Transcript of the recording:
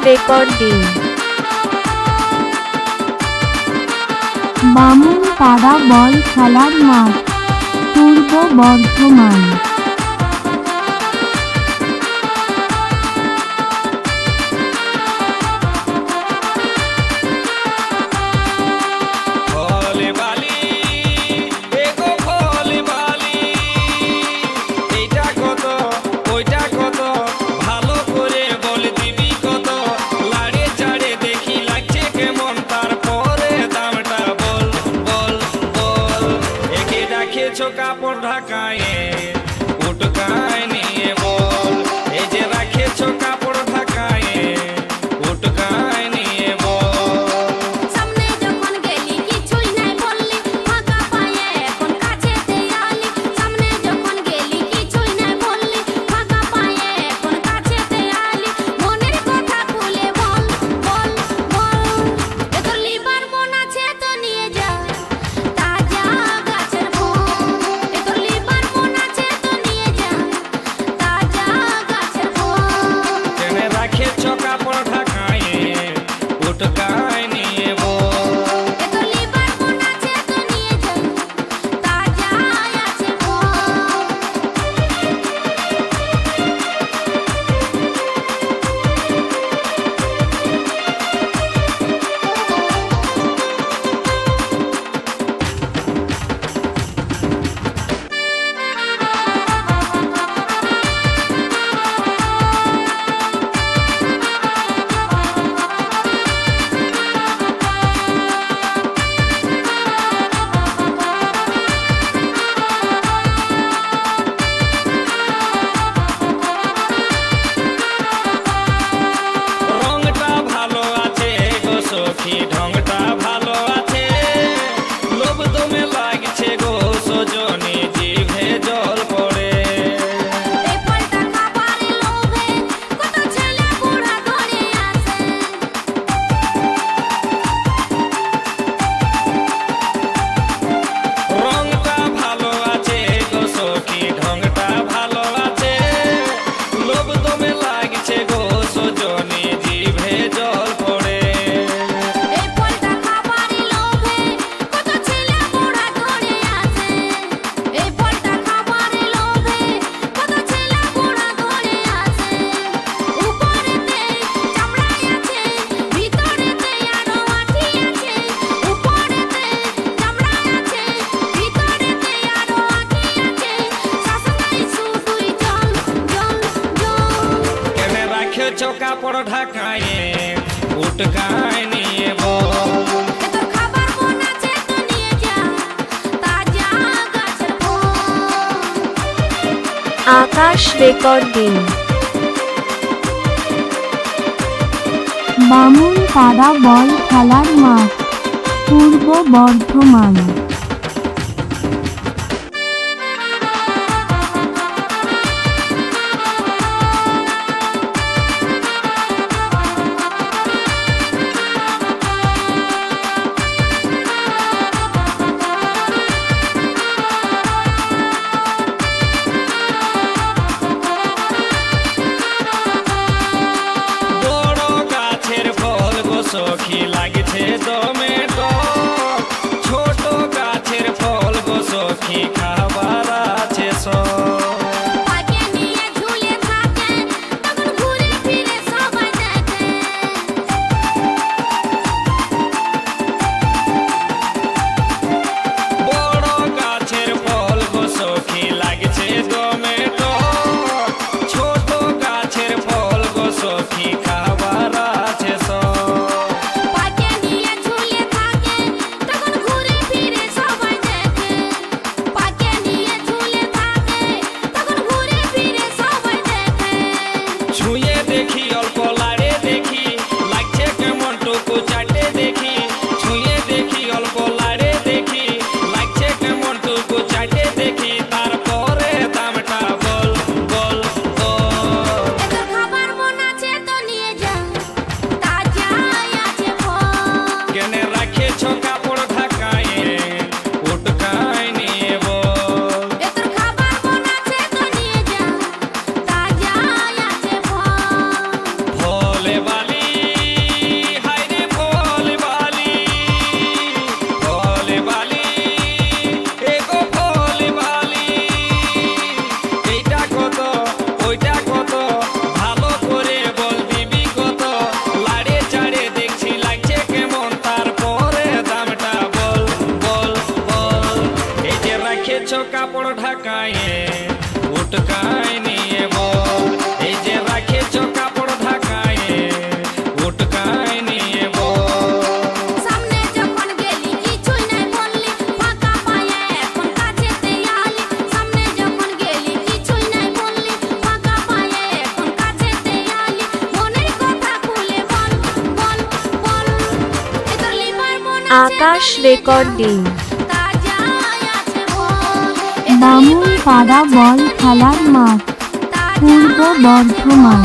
Recording. Bamunpara বল খেলার মাঠ, পূর্ব বর্ধমান। কাপড় ঢাকায় উটকায় নিয়ে বল, এই যে রাখেছো কাপড় ঢাকায় উটকায় নিয়ে বল। সামনে যখন গেলি কিছুই নাই বললি, ফাঁকা পায়ে এখন কাছে দেয়ালি। সামনে যখন গেলি কিছুই নাই বললি, ফাঁকা পায়ে এখন কাছে দেয়ালি। মনের কথা খুলে বল বল বল, এ তোর লিভার মন আছে তো নিয়ে যা তাজা গাছের ফল। এ তোর লিভার মন আছে তো নিয়ে যা তাজা গাছের ফল। কেনে রাখেছো কাপড় ঢাকায় উটকায় নিয়ে বল। এ তোর লিভার মন আছে তো নিয়ে যা তাজা আছে ফল। রংটা ভালো আছে গো সখী, ঢংটা ভালো আছে, লোভ দমে লাগছে গো সজনী, জিভে জল পড়ে। এই ফলটা খাবার লোভে কত ছেলে বুড়া ধরে আসে। রংটা ভালো আছে গো সখী, ঢংটা ভালো আছে, লোভ দমে লাগছে গো সজনী, জিভে জল পড়ে। এই ফলটা খাবার লোভে কত ছেলে বুড়া ধরে আসে। এই ফলটা খাবার লোভে কত ছেলে বুড়া ধরে আসে। উপরেতে চামড়াই আছে, ভিতরেতে আরো আঠি আছে। উপরেতে চামড়াই আছে, ভিতরেতে আরো আঠি আছে। শাসনাই শুধুই জল জল জল। কেনে রাখেছো কাপড় ঢাকায় উটকায় নিয়ে বল। এ তোর খাবার মন আছে তো নিয়ে যা তাজা গাছের ফল। আকাশ রেকর্ডিং। বামুনপাড়া বল খেলার মাঠ, পূর্ব বর্ধমান। বড় গাছের ফল গো সখী লাগছে দমে টক, ছোট গাছের ফল গো সখী খাবার আছে সব। পাকে নিয়ে ঝুলে থাকে তখন ঘুরে ফিরে সবাই দেখে। বড় গাছের ফল গো সখী লাগছে দমে টক, ছোট গাছের ফল গো সখী খাবার আছে সব। পাকে নিয়ে ঝুলে থাকে তখন ঘুরে ফিরে সবাই দেখে। পাকে নিয়ে ঝুলে থাকে তখন ঘুরে ফিরে সবাই দেখে। ছুঁয়ে দেখি অল্প লাড়ে দেখি, লাগছে কেমন টুকু চাটে দেখি। ছুঁয়ে দেখি অল্প লাড়ে দেখি, লাগছে কেমন টুকু চাটে দেখি। তারপরে দামটা বল বল বল। এ তোর খাবার মন আছে তো নিয়ে যা তাজা আছে ফল। কেনে রাখেছো কাপড় ঢাকায় উটকায় নিয়ে বল। এ তোর খাবার মন আছে তো নিয়ে যা তাজা আছে ফল। ভোলে বালি রেখেছো কাপড় ঢাকায়ে উটকায় নিয়ে বল এই যে রেখেছো কাপড় ঢাকায়ে উটকায় নিয়ে বল সামনে যখন গেলি কিছুই নাই বললি ফাঁকা পায়ে এখন কাছেতে আলি সামনে যখন গেলি কিছুই নাই বললি ফাঁকা পায়ে এখন কাছেতে আলি মনের কথা খুলে বল বল বল এ তোর লিভার মন আকাশ রেকর্ডিং তাজা আছে বল বামুনপাড়া বল খেলার মাঠ, পূর্ব বর্ধমান।